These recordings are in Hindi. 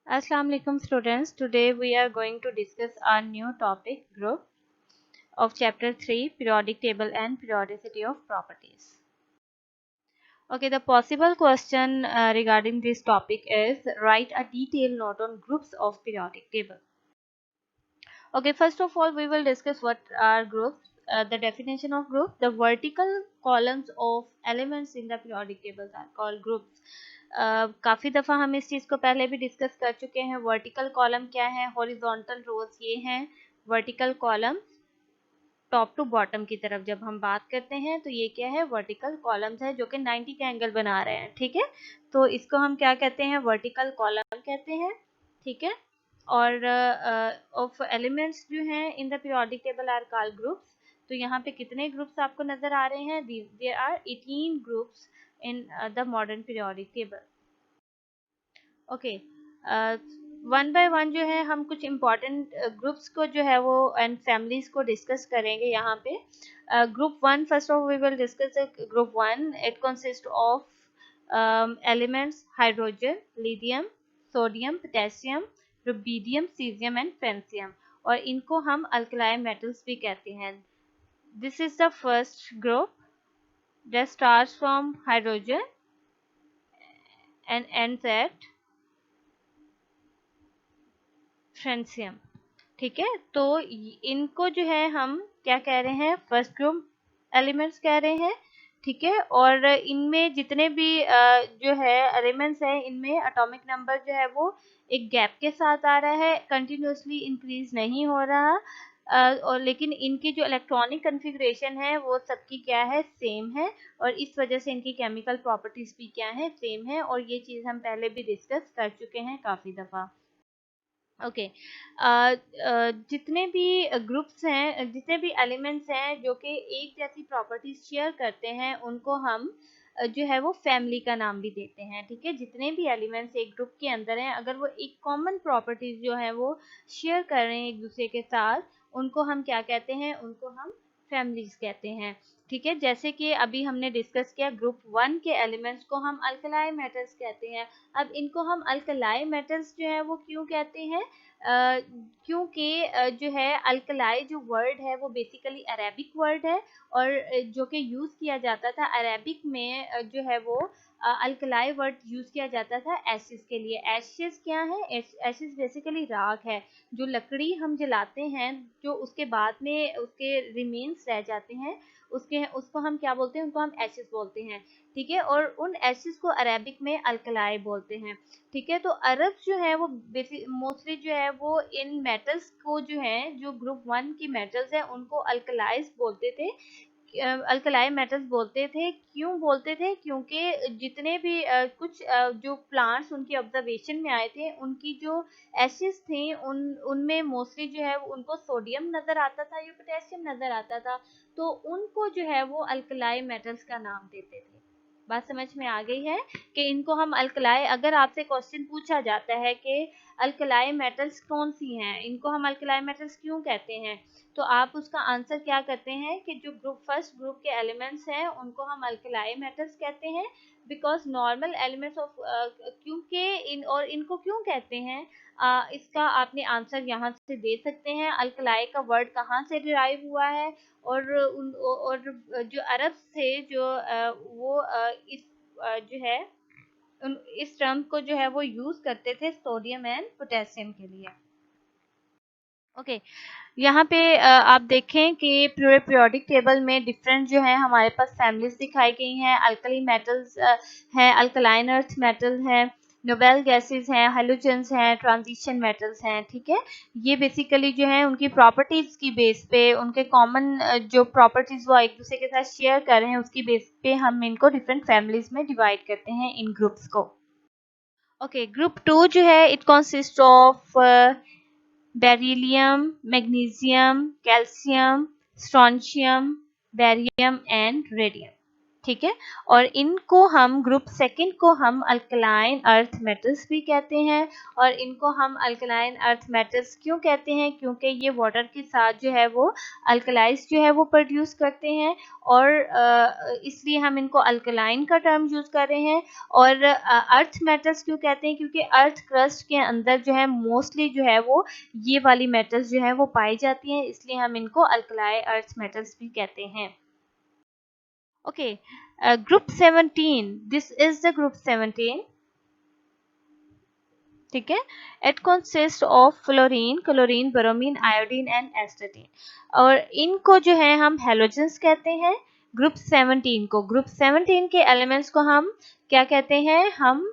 Assalamu alaikum students. Today we are going to discuss our new topic group of chapter 3 periodic table and periodicity of properties. Okay, the possible question regarding this topic is write a detailed note on groups of periodic table. Okay, first of all we will discuss what are groups, the definition of group. The vertical columns of elements in the periodic tables are called groups. काफ़ी दफ़ा हम इस चीज़ को पहले भी डिस्कस कर चुके हैं. वर्टिकल कॉलम क्या है, हॉरिजॉन्टल रोज ये हैं. Vertical column top to bottom की तरफ जब हम बात करते हैं तो ये क्या है, वर्टिकल कॉलम्स है जो कि 90 का एंगल बना रहे हैं. ठीक है, तो इसको हम क्या कहते हैं, वर्टिकल कॉलम कहते हैं. ठीक है, और ऑफ एलिमेंट्स जो हैं in the periodic table are called groups. तो यहाँ पे कितने ग्रुप्स आपको नजर आ रहे हैं, there are 18 groups in the modern periodic table. Okay, one by one जो है हम कुछ इम्पॉर्टेंट ग्रुप्स को जो है वो एंड फैमिलीज को डिस्कस करेंगे. यहाँ पे group one, first of we will discuss group one. It consist of elements hydrogen, lithium, sodium, potassium, rubidium, caesium and francium. और इनको हम अल्कलाई मेटल्स भी कहते हैं. This is the first group that starts from hydrogen and ends at francium. ठीक है, तो इनको जो है हम क्या कह रहे हैं, फर्स्ट ग्रुप एलिमेंट्स कह रहे हैं. ठीक है, और इनमें जितने भी जो है एलिमेंट्स हैं इनमें एटॉमिक नंबर जो है वो एक गैप के साथ आ रहा है, कंटिन्यूसली इंक्रीज नहीं हो रहा. और लेकिन इनकी जो इलेक्ट्रॉनिक कन्फिग्रेशन है वो सबकी क्या है, सेम है. और इस वजह से इनकी केमिकल प्रॉपर्टीज भी क्या है, सेम है. और ये चीज़ हम पहले भी डिस्कस कर चुके हैं काफ़ी दफ़ा. ओके, जितने भी ग्रुप्स हैं, जितने भी एलिमेंट्स हैं जो कि एक जैसी प्रॉपर्टीज शेयर करते हैं उनको हम जो है वो फैमिली का नाम भी देते हैं. ठीक है, जितने भी एलिमेंट्स एक ग्रुप के अंदर हैं अगर वो एक कॉमन प्रॉपर्टीज जो है वो शेयर कर रहे हैं एक दूसरे के साथ, उनको हम क्या कहते हैं, उनको हम फैमिलीज कहते हैं. ठीक है, जैसे कि अभी हमने डिस्कस किया ग्रुप वन के एलिमेंट्स को हम अल्कलाई मेटल्स कहते हैं. अब इनको हम अल्कलाई मेटल्स जो है वो क्यों कहते हैं, क्योंकि जो है अल्कलाई जो वर्ड है वो बेसिकली अरेबिक वर्ड है. और जो कि यूज़ किया जाता था अरेबिक में, जो है वो अल्कलाई वर्ड यूज़ किया जाता था एशिस के लिए. एशिस क्या है, एशिस बेसिकली राख है. जो लकड़ी हम जलाते हैं जो उसके बाद में उसके रिमेन्स रह जाते हैं, उसको हम क्या बोलते हैं, उनको हम एशिस बोलते हैं. ठीक है, और उन एशिस को अरेबिक में अल्कलाई बोलते हैं. ठीक है, तो अरब जो है वो मोस्टली जो है वो इन मेटल्स को जो है, जो ग्रुप वन की मेटल्स हैं उनको अल्कलाइज बोलते थे, अल्कलाई मेटल्स बोलते थे. क्यों बोलते थे, क्योंकि जितने भी कुछ जो प्लांट्स उनकी ऑब्जर्वेशन में आए थे उनकी जो एशिड्स थी उनमें मोस्टली जो है उनको सोडियम नज़र आता था या पोटेशियम नज़र आता था. तो उनको जो है वो अल्कलाई मेटल्स का नाम देते थे. बात समझ में आ गई है कि इनको हम अल्कलाई, अगर आपसे क्वेश्चन पूछा जाता है कि अल्कलाई मेटल्स कौन सी हैं, इनको हम अल्कलाई मेटल्स क्यों कहते हैं, तो आप उसका आंसर क्या करते हैं कि जो फर्स्ट ग्रुप के एलिमेंट्स हैं उनको हम अल्कलाई मेटल्स कहते हैं. बिकॉज नॉर्मल एलिमेंट्स ऑफ, क्योंकि इनको क्यों कहते हैं, इसका आपने आंसर यहाँ से दे सकते हैं. अल्कलाई का वर्ड कहाँ से डिराइव हुआ है, और जो अरब से जो वो इस जो है इस टर्म को जो है वो यूज करते थे सोडियम एंड पोटेशियम के लिए. ओके, यहाँ पे आप देखें कि पूरे पीरियोडिक टेबल में डिफरेंट जो है हमारे पास फैमिलीज दिखाई गई हैं. अल्कली मेटल्स हैं, अल्कलाइन अर्थ मेटल हैं, नोबेल गैसेस हैं, हेलोजेंस हैं, ट्रांजिशन मेटल्स हैं. ठीक है, ये बेसिकली जो है उनकी प्रॉपर्टीज की बेस पे, उनके कॉमन जो प्रॉपर्टीज वो एक दूसरे के साथ शेयर कर रहे हैं उसकी बेस पे हम इनको डिफरेंट फैमिलीज में डिवाइड करते हैं इन ग्रुप्स को. ओके, ग्रुप टू जो है it consist of beryllium, magnesium, calcium, strontium, barium and radium. ठीक है। और इनको हम ग्रुप सेकंड को हम अल्कलाइन अर्थ मेटल्स भी कहते हैं। और इनको हम अल्कलाइन अर्थ मेटल्स क्यों कहते हैं? क्योंकि ये वाटर के साथ जो है वो अल्कलाइज जो है वो प्रोड्यूस करते हैं, और इसलिए हम इनको अल्कलाइन का टर्म यूज कर रहे हैं। और अर्थ मेटल्स क्यों कहते हैं? क्योंकि अर्थ क्रस्ट के अंदर जो है मोस्टली जो है वो ये वाली मेटल्स जो है वो पाई जाती हैं, इसलिए हम इनको अल्कलाई अर्थ मेटल्स भी कहते हैं। Okay, group 17, this is the group 17, ठीक है। It consists of fluorine, chlorine, bromine, iodine and astatine. और इनको जो है हम हेलोजेंस कहते हैं। ग्रुप 17 को, ग्रुप 17 के एलिमेंट्स को हम क्या कहते हैं? हम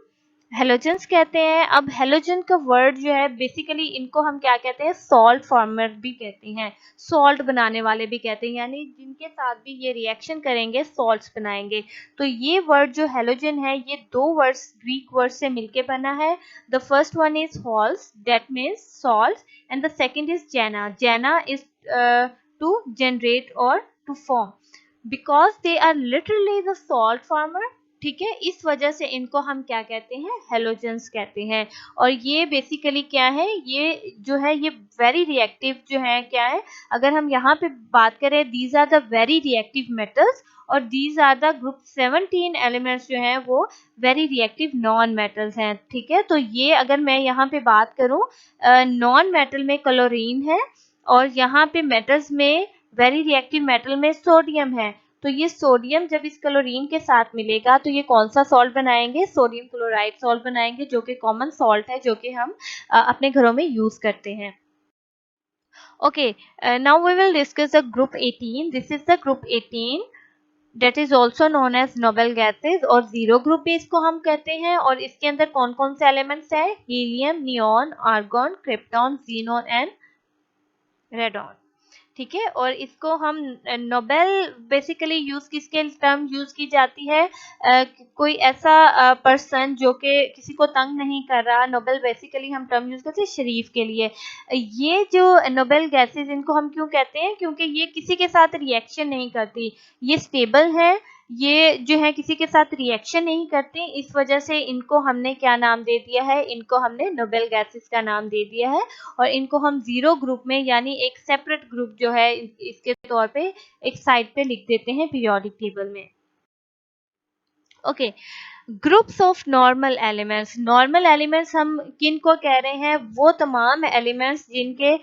हेलोजेंस कहते हैं। अब हेलोजन का वर्ड जो है बेसिकली इनको हम क्या कहते हैं? सॉल्ट फॉर्मर भी कहते हैं, सॉल्ट बनाने वाले भी कहते हैं, यानी जिनके साथ भी ये रिएक्शन करेंगे सॉल्ट्स बनाएंगे। तो ये वर्ड जो हेलोजन है ये दो वर्ड्स ग्रीक वर्ड से मिलके बना है। The first one is hals, that means salt, and the second is gena, gena is to generate और to form, because they are literally the salt former. ठीक है, इस वजह से इनको हम क्या कहते हैं? हेलोजेंस कहते हैं। और ये बेसिकली क्या है? ये जो है ये वेरी रिएक्टिव जो है क्या है? अगर हम यहाँ पे बात करें, these are the very reactive metals, और these are the group 17 elements जो हैं वो वेरी रिएक्टिव नॉन मेटल्स हैं। ठीक है, तो ये अगर मैं यहाँ पे बात करूँ, नॉन मेटल में क्लोरीन है, और यहाँ पे मेटल्स में वेरी रिएक्टिव मेटल में सोडियम है। तो ये सोडियम जब इस क्लोरीन के साथ मिलेगा तो ये कौन सा सॉल्ट बनाएंगे? सोडियम क्लोराइड सॉल्ट बनाएंगे, जो कि कॉमन सॉल्ट है, जो कि हम अपने घरों में यूज करते हैं। Okay, now we will discuss the group 18। This is the group 18 that is also known as noble gases, और जीरो ग्रुप भी इसको हम कहते हैं। और इसके अंदर कौन कौन से एलिमेंट्स है? Helium, neon, argon, krypton, xenon and radon. ठीक है, और इसको हम नोबेल बेसिकली यूज किसके टर्म यूज की जाती है? कोई ऐसा पर्सन जो कि किसी को तंग नहीं कर रहा, नोबेल बेसिकली हम टर्म यूज करते हैं शरीफ के लिए। ये जो नोबेल गैसेस, इनको हम क्यों कहते हैं? क्योंकि ये किसी के साथ रिएक्शन नहीं करती, ये स्टेबल है, ये जो है किसी के साथ रिएक्शन नहीं करती, इस वजह से इनको हमने क्या नाम दे दिया है? इनको हमने नोबेल गैसेस का नाम दे दिया है। और इनको हम जीरो ग्रुप में, यानी एक सेपरेट ग्रुप जो है इसके तौर पे एक साइड पे लिख देते हैं पीरियोडिक टेबल में। Okay, groups of normal elements. Normal elements हम किन को कह रहे हैं? वो तमाम एलिमेंट्स जिनके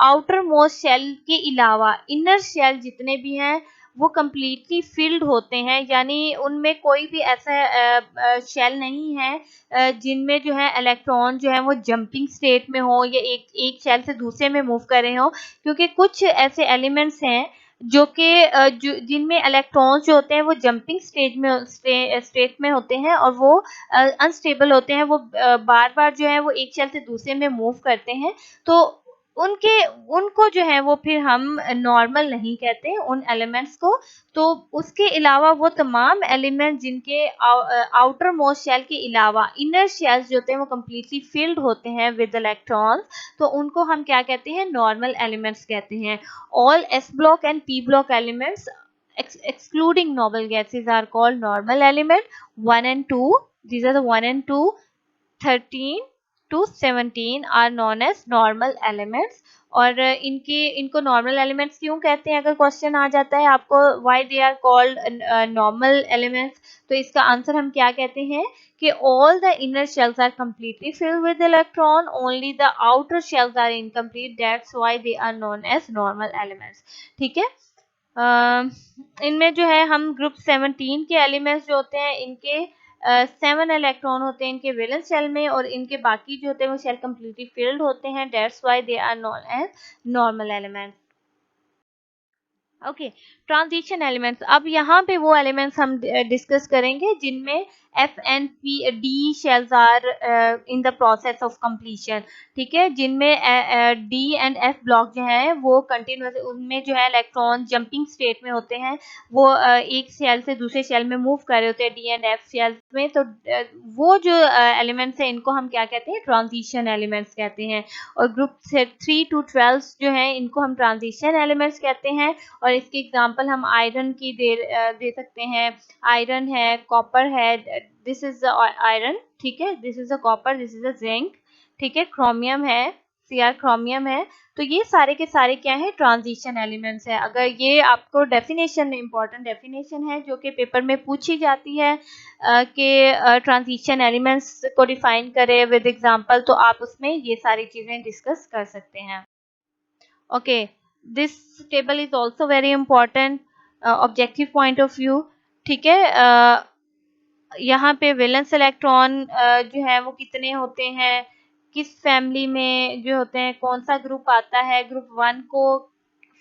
आउटर मोस्ट शेल के अलावा इनर शेल जितने भी हैं वो कम्प्लीटली फिल्ड होते हैं, यानी उनमें कोई भी ऐसा शेल नहीं है जिनमें जो है इलेक्ट्रॉन जो है वो जंपिंग स्टेट में हो, या एक शेल से दूसरे में मूव कर रहे हो। क्योंकि कुछ ऐसे एलिमेंट्स हैं जो कि जिनमें इलेक्ट्रॉन्स जो होते हैं वो जंपिंग स्टेट में होते हैं, और वो अनस्टेबल होते हैं, वो बार बार जो है वो एक शेल से दूसरे में मूव करते हैं। तो उनको जो है वो फिर हम नॉर्मल नहीं कहते उन एलिमेंट्स को। तो उसके अलावा वो तमाम एलिमेंट जिनके आउटर मोस्ट शेल के अलावा इनर शेल्स जो होते हैं वो कम्प्लीटली फिल्ड होते हैं विद इलेक्ट्रॉन्स, तो उनको हम क्या कहते हैं? नॉर्मल एलिमेंट्स कहते हैं। All S block and P block elements excluding noble gases are called normal element. 1 and 2, these are the 1 and 2, 13 to 17 are known as normal elements. और इनको नॉर्मल एलिमेंट्स क्यों कहते हैं? अगर क्वेश्चन आ जाता है आपको why they are called normal elements, तो इसका आंसर हम क्या कहते हैं? कि all the inner shells are completely filled with electron, only the outer shells are incomplete, that's why they are known as normal elements. ठीक है, इनमें जो है हम ग्रुप 17 के एलिमेंट्स जो होते हैं इनके 7 इलेक्ट्रॉन होते हैं इनके वैलेंस शेल में, और इनके बाकी जो होते हैं वो शेल कम्प्लीटली फिल्ड होते हैं, that's why they are known as normal elements. Okay, transition elements. अब यहाँ पे वो एलिमेंट्स हम डिस्कस करेंगे जिनमें F and P D shells are in the process of completion. ठीक है, जिनमें डी एंड एफ ब्लॉक जो है वो कंटिन्यूस, उनमें जो है इलेक्ट्रॉन जंपिंग स्टेट में होते हैं, वो एक शेल से दूसरे शेल में मूव कर रहे होते हैं डी एंड एफ शेल्स में। तो वो जो एलिमेंट्स हैं इनको हम क्या कहते हैं? ट्रांजिशन एलिमेंट्स कहते हैं। और ग्रुप 3 to 12 जो है इनको हम ट्रांजिशन एलिमेंट्स कहते हैं। और और इसकी एग्जांपल हम आयरन की दे सकते हैं। आयरन है, कॉपर है, दिस इज आयरन, ठीक है, this is a copper, this is a zinc, ठीक है, क्रोमियम है, Cr क्रोमियम है। तो ये सारे के सारे क्या है, ट्रांजिशन एलिमेंट्स है। अगर ये आपको डेफिनेशन, इंपॉर्टेंट डेफिनेशन है जो कि पेपर में पूछी जाती है कि ट्रांजिशन एलिमेंट्स को डिफाइन करें विद एग्जांपल, तो आप उसमें ये सारी चीजें डिस्कस कर सकते हैं। Okay, this table is also very important objective point of view, ठीक है। यहाँ पे वैलेंस इलेक्ट्रॉन जो है वो कितने होते हैं, किस फैमिली में जो होते हैं, कौन सा ग्रुप आता है, ग्रुप 1 को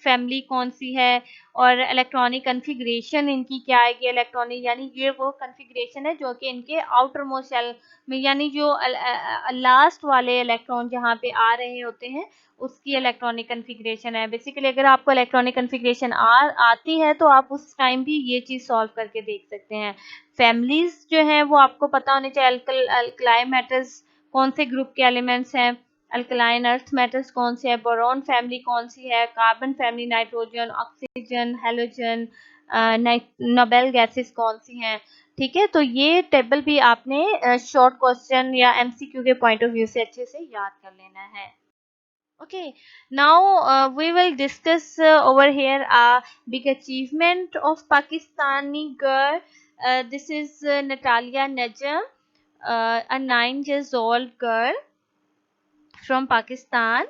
फैमिली कौन सी है, और इलेक्ट्रॉनिक कन्फिग्रेशन इनकी क्या आएगी, इलेक्ट्रॉनिक यानी ये वो कन्फिग्रेशन है जो कि इनके आउटर मोस्ट शेल में, यानी जो लास्ट वाले इलेक्ट्रॉन जहाँ पे आ रहे होते हैं उसकी इलेक्ट्रॉनिक कन्फिग्रेशन है। बेसिकली अगर आपको इलेक्ट्रॉनिक कन्फिग्रेशन आती है तो आप उस टाइम भी ये चीज़ सॉल्व करके देख सकते हैं। फैमिलीज जो हैं वो आपको पता होने चाहिए, अल्कलाई मेटल्स कौन से ग्रुप के एलिमेंट्स हैं, अल्कलाइन अर्थ मेटल्स कौन से है, बोरॉन फैमिली कौन सी है, carbon family, nitrogen, oxygen, halogen, noble gases कौन सी हैं, ठीक है। तो ये टेबल भी आपने शॉर्ट क्वेश्चन या एमसीक्यू के पॉइंट ऑफ व्यू से अच्छे से याद कर लेना है। Okay, now we will discuss over here a big achievement of Pakistani girl. This is Natalia Najam, a 9 years old girl from Pakistan.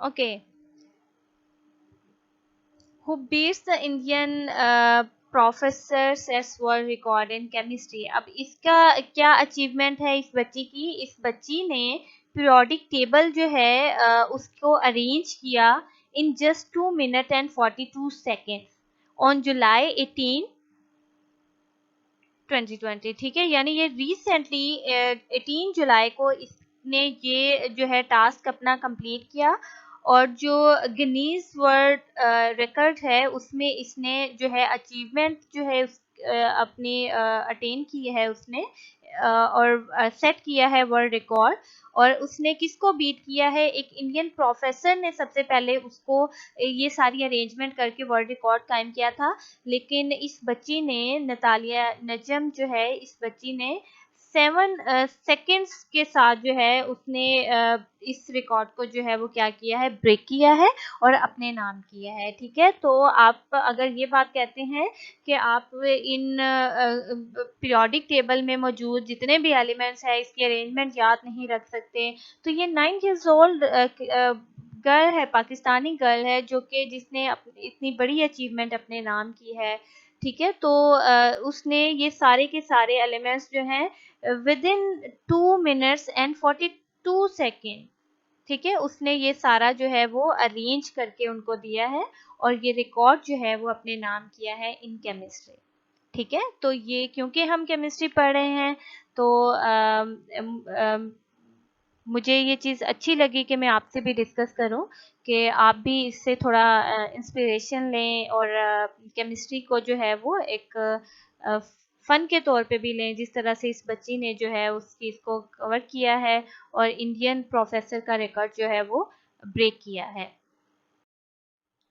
Okay, who beats the Indian professors as world record in chemistry. अब इसका क्या अचीवमेंट है इस बच्ची की, इस बच्ची ने पीरियोडिक टेबल जो है उसको अरेंज किया in just 2 minute and 42 second on July 18 2020, ठीक है। यानी ये रिसेंटली 18 जुलाई को इसने ये जो है टास्क अपना कंप्लीट किया, और जो गिनीज वर्ल्ड रिकॉर्ड है उसमें इसने जो है अचीवमेंट जो है अपनी अटेन की है उसने, और सेट किया है वर्ल्ड रिकॉर्ड। और उसने किसको बीट किया है, एक इंडियन प्रोफेसर ने सबसे पहले उसको ये सारी अरेंजमेंट करके वर्ल्ड रिकॉर्ड कायम किया था। लेकिन इस बच्ची ने, नतालिया नजम जो है, इस बच्ची ने 7 सेकेंड्स के साथ जो है उसने इस रिकॉर्ड को जो है वो क्या किया है, ब्रेक किया है और अपने नाम किया है, ठीक है। तो आप अगर ये बात कहते हैं कि आप इन पीरियोडिक टेबल में मौजूद जितने भी एलिमेंट्स हैं इसकी अरेंजमेंट याद नहीं रख सकते, तो ये 9 years old गर्ल है, पाकिस्तानी गर्ल है, जो कि जिसने इतनी बड़ी अचीवमेंट अपने नाम की है, ठीक है। तो उसने ये सारे के सारे एलिमेंट्स जो हैं with in 2 minutes and 42 second, ठीक है, उसने ये सारा जो है वो अरेंज करके उनको दिया है, और ये रिकॉर्ड जो है वो अपने नाम किया है इन केमिस्ट्री, ठीक है। तो ये क्योंकि हम केमिस्ट्री पढ़ रहे हैं तो मुझे ये चीज़ अच्छी लगी कि मैं आपसे भी डिस्कस करूं कि आप भी इससे थोड़ा इंस्पिरेशन लें, और केमिस्ट्री को जो है वो एक फ़न के तौर पे भी लें, जिस तरह से इस बच्ची ने जो है उस चीज़ को कवर किया है और इंडियन प्रोफेसर का रिकॉर्ड जो है वो ब्रेक किया है।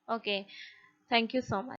Okay, thank you so much.